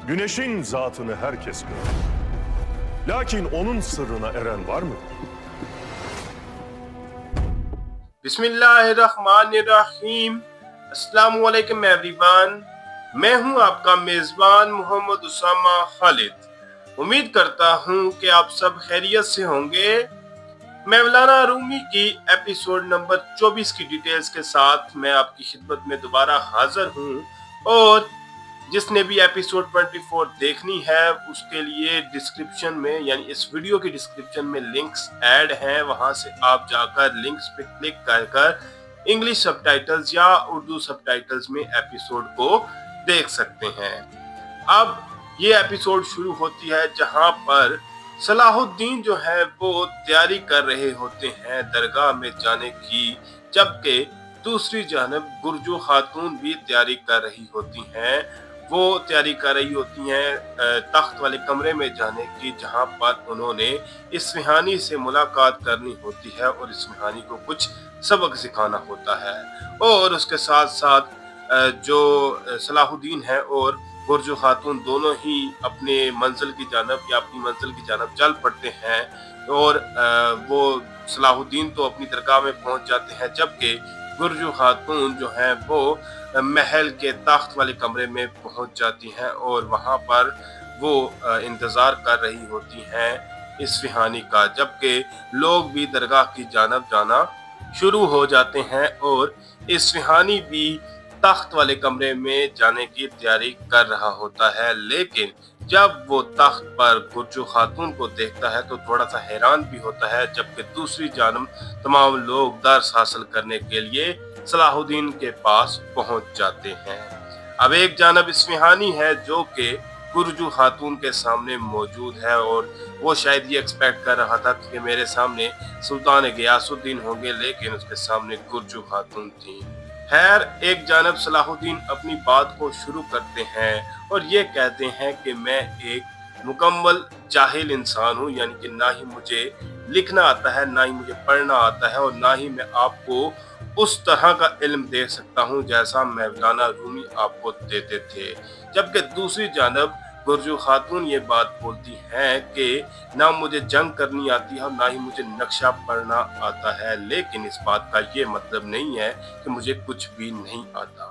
Güneşin zatını herkes görür. Lakin onun sırrına eren var mı? बिस्मिल्लाहिर्रहमानिर्रहीम। अस्सलाम वालेकुम everyone. मैं हूं आपका मेज़बान मोहम्मद उसामा खालिद। उम्मीद करता हूं कि आप सब खैरियत से होंगे। मौलाना रूमी की एपिसोड नंबर 24 की डिटेल्स के साथ मैं आपकी खिदमत में दोबारा हाजिर हूं, और जिसने भी एपिसोड 24 देखनी है उसके लिए डिस्क्रिप्शन में यानी इस वीडियो की डिस्क्रिप्शन में लिंक्स ऐड हैं, वहां से आप जाकर लिंक्स पे क्लिक कर इंग्लिश सबटाइटल्स या उर्दू सबटाइटल्स में एपिसोड को देख सकते हैं। अब ये एपिसोड शुरू होती है जहां पर सलाहुद्दीन जो है वो तैयारी कर रहे होते हैं दरगाह में जाने की, जबकि दूसरी जानब गुरजो खातून भी तैयारी कर रही होती हैं। वो तैयारी कर रही होती हैं तख्त वाले कमरे में जाने की, जहां पर उन्होंने इस्फहानी से मुलाकात करनी होती है और इस्फहानी को कुछ सबक सिखाना होता है। और उसके साथ साथ जो सलाहुद्दीन है और गुरजो खातून दोनों ही अपने मंजिल की जानब या अपनी मंजिल की जानब चल पड़ते हैं, और वो सलाहुद्दीन तो अपनी दरगाह में पहुंच जाते हैं, जबकि गुरजो खातून जो हैं वो महल के तख्त वाले कमरे में पहुंच जाती हैं और वहां पर वो इंतज़ार कर रही होती हैं इस्फहानी का, जबकि लोग भी दरगाह की जानब जाना शुरू हो जाते हैं और इस्फहानी भी तख्त वाले कमरे में जाने की तैयारी कर रहा होता है। लेकिन जब वो तख्त पर गुरजो खातून को देखता है तो थोड़ा सा हैरान भी होता है, जबकि दूसरी जानब तमाम लोग दर्स हासिल करने के लिए सलाहुद्दीन के पास पहुंच जाते हैं। अब एक जानब इस्फहानी है जो कि गुरजो खातून के सामने मौजूद है, और वो शायद ये एक्सपेक्ट कर रहा था कि मेरे सामने सुल्तान गियासुद्दीन होंगे, लेकिन उसके सामने गुरजो खातून थी। खैर, एक जानब सलाहुद्दीन अपनी बात को शुरू करते हैं और ये कहते हैं कि मैं एक मुकम्मल जाहिल इंसान हूँ, यानी कि ना ही मुझे लिखना आता है, ना ही मुझे पढ़ना आता है, और ना ही मैं आपको उस तरह का इल्म दे सकता हूँ जैसा मौलाना रूमी आपको देते थे। जबकि दूसरी जानब गुरजो खातून ये बात बोलती हैं कि ना मुझे जंग करनी आती है और ना ही मुझे नक्शा पढ़ना आता है, लेकिन इस बात का ये मतलब नहीं है कि मुझे कुछ भी नहीं आता।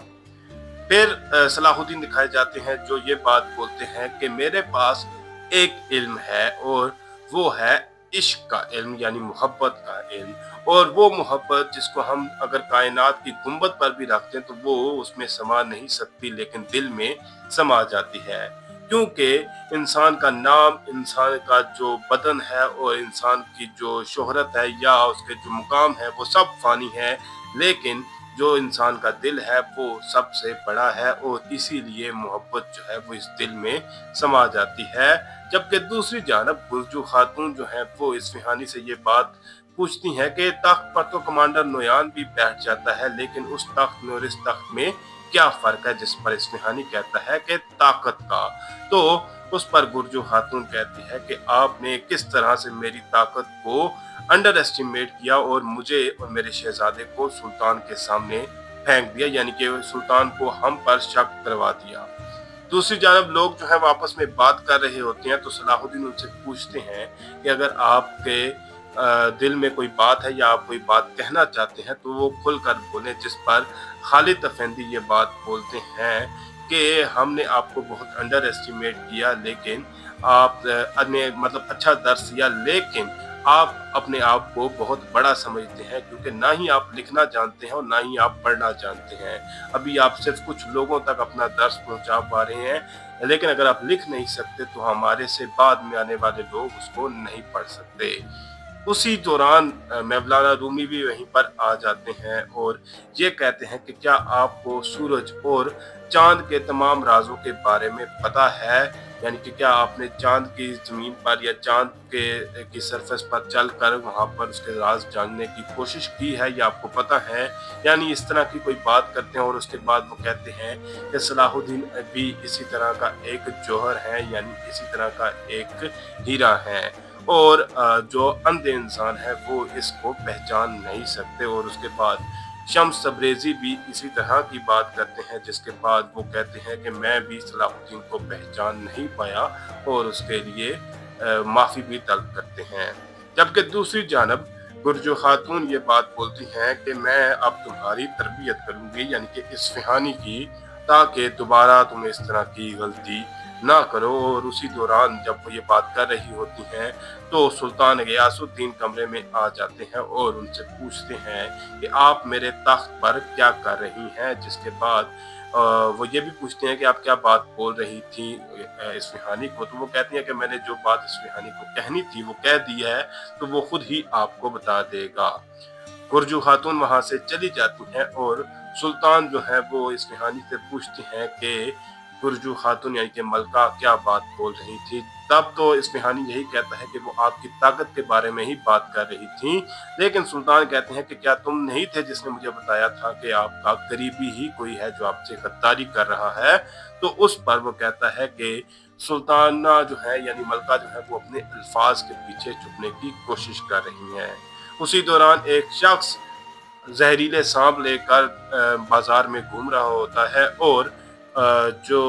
फिर सलाहुद्दीन दिखाए जाते हैं जो ये बात बोलते हैं कि मेरे पास एक इल्म है और वो है इश्क का इल्म, यानी मोहब्बत का इल्म, और वो मोहब्बत जिसको हम अगर कायनात की गुंबद पर भी रखते हैं तो वो उसमें समा नहीं सकती, लेकिन दिल में समा जाती है, क्योंकि इंसान का नाम, इंसान का जो बदन है और इंसान की जो शोहरत है या उसके जो मुकाम है वो सब फानी है, लेकिन जो इंसान का दिल है वो सबसे बड़ा है, और इसीलिए मोहब्बत जो है वो इस दिल में समा जाती है। जबकि दूसरी जानब गुरजो खातून जो है वो इस्फहानी से ये बात पूछती हैं कि तख्त पर तो कमांडर नोयान भी बैठ जाता है, लेकिन उस तख्त में और इस तख्त में क्या फर्क है, जिस पर इस्फहानी कहता है कि ताकत का। तो उस पर गुरजो खातून कहती है कि आपने किस तरह से मेरी ताकत को अंडर एस्टिमेट किया और मुझे और मेरे शहजादे को सुल्तान के सामने फेंक दिया, यानी कि सुल्तान को हम पर शक करवा दिया। दूसरी जानब लोग जो है आपस में बात कर रहे होते हैं, तो सलाहुद्दीन उनसे पूछते हैं कि अगर आपके दिल में कोई बात है या आप कोई बात कहना चाहते हैं तो वो खुलकर बोलें, जिस पर खालिद अफेंदी ये बात बोलते हैं कि हमने आपको बहुत अंडर एस्टिमेट किया, लेकिन आपने मतलब अच्छा दर्स दिया, लेकिन आप अपने आप को बहुत बड़ा समझते हैं, क्योंकि ना ही आप लिखना जानते हैं और ना ही आप पढ़ना जानते हैं। अभी आप सिर्फ कुछ लोगों तक अपना दर्स पहुंचा पा रहे हैं, लेकिन अगर आप लिख नहीं सकते तो हमारे से बाद में आने वाले लोग उसको नहीं पढ़ सकते। उसी दौरान मौलाना रूमी भी वहीं पर आ जाते हैं और ये कहते हैं कि क्या आपको सूरज और चांद के तमाम राजों के बारे में पता है, यानी कि क्या आपने चांद की ज़मीन पर या चांद की सरफेस पर चलकर वहां पर उसके राज जानने की कोशिश की है, या आपको पता है। यानी इस तरह की कोई बात करते हैं, और उसके बाद वो कहते हैं कि सलाहुद्दीन भी इसी तरह का एक जौहर है, यानी इसी तरह का एक हीरा है, और जो अंधे इंसान है वो इसको पहचान नहीं सकते। और उसके बाद शम्स तबरेज़ी भी इसी तरह की बात करते हैं, जिसके बाद वो कहते हैं कि मैं भी सलाहुद्दीन को पहचान नहीं पाया और उसके लिए माफ़ी भी तलब करते हैं। जबकि दूसरी जानब गुरजो खातून ये बात बोलती हैं कि मैं अब तुम्हारी तरबियत करूंगी, यानी कि इस्फ़हानी की, ताकि दोबारा तुम इस तरह की गलती ना करो। और उसी दौरान जब वो ये बात कर रही होती हैं तो सुल्तान गियासुद्दीन कमरे में आ जाते हैं और उनसे पूछते हैं कि आप मेरे तख्त पर क्या कर रही हैं। जिसके बाद वो ये भी पूछते हैं कि आप क्या बात बोल रही थी इस्फ़हानी को। तो वो कहती हैं कि मैंने जो बात इस्फ़हानी को कहनी थी वो कह दी है, तो वो खुद ही आपको बता देगा। गुरजू खातून वहां से चली जाती हैं और सुल्तान जो है वो इस्फ़हानी से पूछते हैं कि गुरजू खातून यानी कि मलका क्या बात बोल रही थी। तब तो इस्फ़हानी यही कहता है कि वो आपकी ताकत के बारे में ही बात कर रही थी। लेकिन सुल्तान कहते हैं कि क्या तुम नहीं थे जिसने मुझे बताया था कि आपका करीबी ही कोई है जो आपसे गद्दारी कर रहा है। तो उस पर वो कहता है कि सुल्ताना जो है यानी मलका जो है वो अपने अल्फाज के पीछे छुपने की कोशिश कर रही हैं। उसी दौरान एक शख्स जहरीले सांप लेकर बाजार में घूम रहा होता है और जो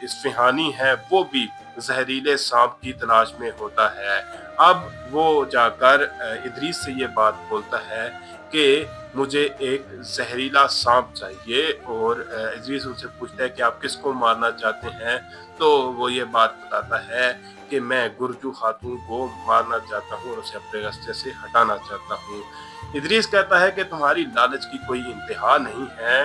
इस्फ़हानी है वो भी जहरीले सांप की तलाश में होता है। अब वो जाकर इदरीस से ये बात बोलता है कि मुझे एक जहरीला सांप चाहिए। और इदरीस उनसे पूछता है कि आप किसको मारना चाहते हैं। तो वो ये बात बताता है कि मैं गुरजू खातून को मारना चाहता हूँ और उसे अपने रास्ते से हटाना चाहता हूँ। इदरीस कहता है कि तुम्हारी लालच की कोई इंतहा नहीं है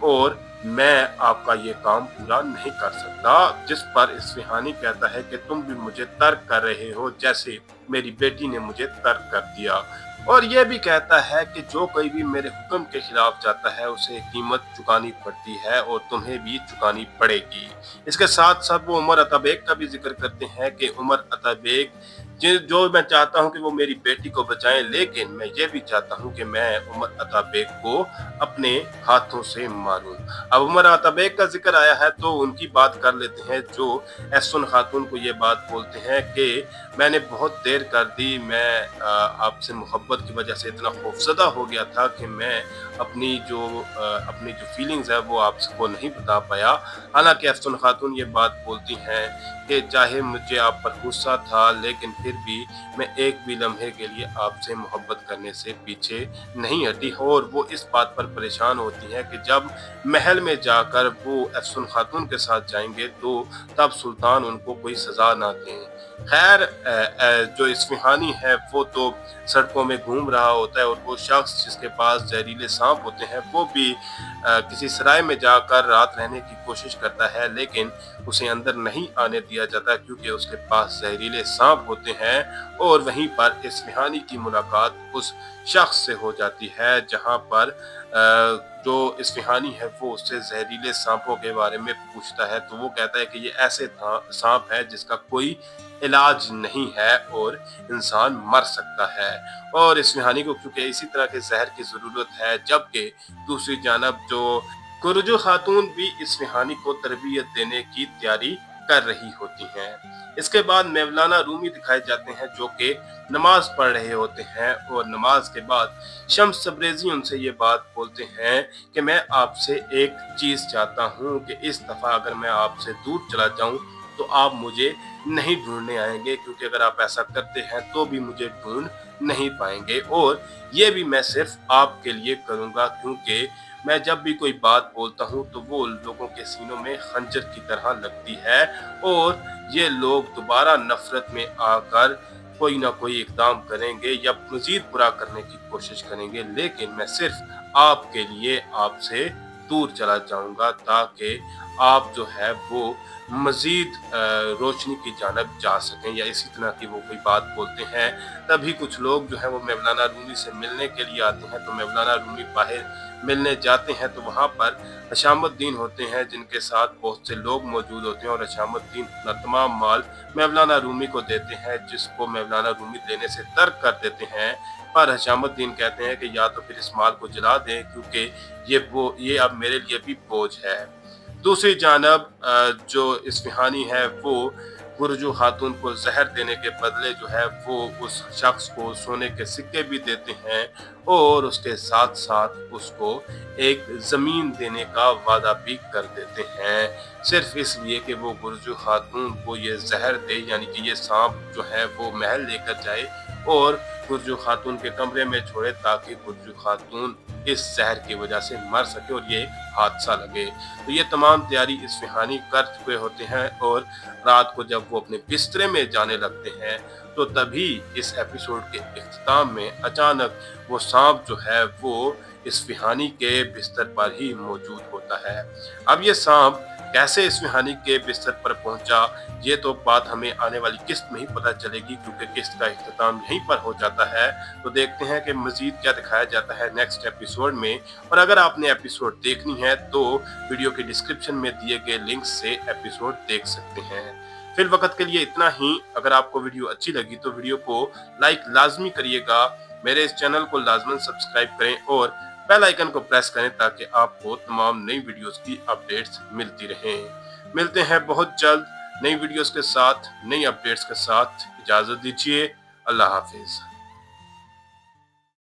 और मैं आपका ये काम पूरा नहीं कर सकता। जिस पर इस्फ़हानी कहता है कि तुम भी मुझे तर्क कर रहे हो जैसे मेरी बेटी ने मुझे तर्क कर दिया। और ये भी कहता है कि जो कोई भी मेरे हुक्म के खिलाफ जाता है उसे कीमत चुकानी पड़ती है और तुम्हें भी चुकानी पड़ेगी। इसके साथ साथ वो उमर अता बेग का भी जिक्र करते हैं कि उमर अता बेग जो मैं चाहता हूँ कि वो मेरी बेटी को बचाएं, लेकिन मैं ये भी चाहता हूँ कि मैं उमर अता बेग को अपने हाथों से मारूं। अब उमर अता बेग का जिक्र आया है तो उनकी बात कर लेते हैं, जो एहसन खातून को ये बात बोलते हैं कि मैंने बहुत देर कर दी, मैं आपसे मोहब्बत की वजह से इतना खौफजदा हो गया था कि मैं अपनी जो फीलिंग्स है वो आपको नहीं बता पाया। हालांकि एहसन खातून ये बात बोलती हैं कि चाहे मुझे आप पर गुस्सा था, लेकिन फिर भी मैं एक भी लम्हे के लिए आपसे मोहब्बत करने से पीछे नहीं हटी। और वो इस बात पर परेशान होती हैं कि जब महल में जाकर वो एहसन खातून के साथ जाएंगे तो तब सुल्तान उनको कोई सजा ना दें। खैर जो इस्फ़हानी है वो तो सड़कों में घूम रहा होता है और वो शख्स जिसके पास जहरीले सांप होते हैं वो भी किसी सराय में जाकर रात रहने की कोशिश करता है, लेकिन उसे अंदर नहीं आने दिया जाता क्योंकि उसके पास जहरीले सांप होते हैं। और वहीं पर इस्फ़हानी की मुलाकात उस शख्स से हो जाती है जहां पर जो इस्फ़हानी है वो उससे जहरीले सांपों के बारे में पूछता है। तो वो कहता है कि ये ऐसे सांप है जिसका कोई इलाज नहीं है और इंसान मर सकता है। और इस्फ़हानी को क्योंकि इसी तरह के जहर की ज़रूरत है, जबकि दूसरी जानब जो गुरजो खातून भी इस्फ़हानी को तरबियत देने की तैयारी कर रही होती हैं। इसके बाद मौलाना रूमी दिखाए जाते हैं जो कि नमाज पढ़ रहे होते हैं और नमाज के बाद शम्स तबरेज़ी उनसे ये बात बोलते हैं कि मैं आपसे एक चीज़ चाहता हूँ कि इस दफ़ा अगर मैं आपसे दूर चला जाऊँ तो आप मुझे नहीं ढूंढने आएंगे, क्योंकि अगर आप ऐसा करते हैं तो भी मुझे ढूंढ नहीं पाएंगे। और ये भी मैं सिर्फ आपके लिए करूँगा, क्योंकि मैं जब भी कोई बात बोलता हूँ तो वो लोगों के सीनों में खंजर की तरह लगती है और ये लोग दोबारा नफरत में आकर कोई ना कोई इकदाम करेंगे या मजीद बुरा करने की कोशिश करेंगे। लेकिन मैं सिर्फ आपके लिए आपसे दूर चला जाऊंगा ताकि आप जो है वो मजीद रोशनी की जानब जा सकें, या इसी तरह की वो कोई बात बोलते हैं। तभी कुछ लोग जो है वो मौलाना रूमी से मिलने के लिए आते हैं। तो मौलाना रूमी बाहर मिलने जाते हैं तो वहाँ पर हशामुद्दीन होते हैं जिनके साथ बहुत से लोग मौजूद होते हैं और हशामुद्दीन अपना तमाम माल मौलाना रूमी को देते हैं, जिसको मौलाना रूमी लेने से तर्क कर देते हैं। पर हशामुद्दीन कहते हैं कि या तो फिर इस माल को जला दें क्योंकि ये अब मेरे लिए भी बोझ है। दूसरी जानब जो इस्फहानी है वो गुरजू खातून को जहर देने के बदले जो है वो उस शख्स को सोने के सिक्के भी देते हैं और उसके साथ साथ उसको एक ज़मीन देने का वादा भी कर देते हैं, सिर्फ इसलिए कि वो गुरजू खातून को ये जहर दे, यानी कि ये सांप जो है वो महल लेकर जाए और गुरजू खातून के कमरे में छोड़े ताकि गुरजू खातून इस जहर की वजह से मर सके और ये हादसा लगे। तो ये तमाम तैयारी इस्फहानी कर चुके होते हैं और रात को जब वो अपने बिस्तरे में जाने लगते हैं तो तभी इस एपिसोड के इख्तिताम में अचानक वो सांप जो है वो इस्फहानी के बिस्तर पर ही मौजूद होता है। अब ये सांप कैसे इस्फहानी के बिस्तर पर पहुंचा, ये तो बात हमें आने वाली किस्त में ही पता चलेगी, क्योंकि किस्त का इख्तिताम यहीं पर हो जाता है। तो देखते हैं कि मजीद क्या दिखाया जाता है नेक्स्ट एपिसोड में। और अगर आपने एपिसोड देखनी है तो वीडियो के डिस्क्रिप्शन में दिए गए लिंक से एपिसोड देख सकते हैं। फिर वक्त के लिए इतना ही। अगर आपको वीडियो अच्छी लगी तो वीडियो को लाइक लाजमी करिएगा, मेरे इस चैनल को लाजमन सब्सक्राइब करें और बेल आइकन को प्रेस करें ताकि आपको तमाम नई वीडियोस की अपडेट्स मिलती रहें। मिलते हैं बहुत जल्द नई वीडियोस के साथ, नई अपडेट्स के साथ। इजाजत दीजिए। अल्लाह हाफिज।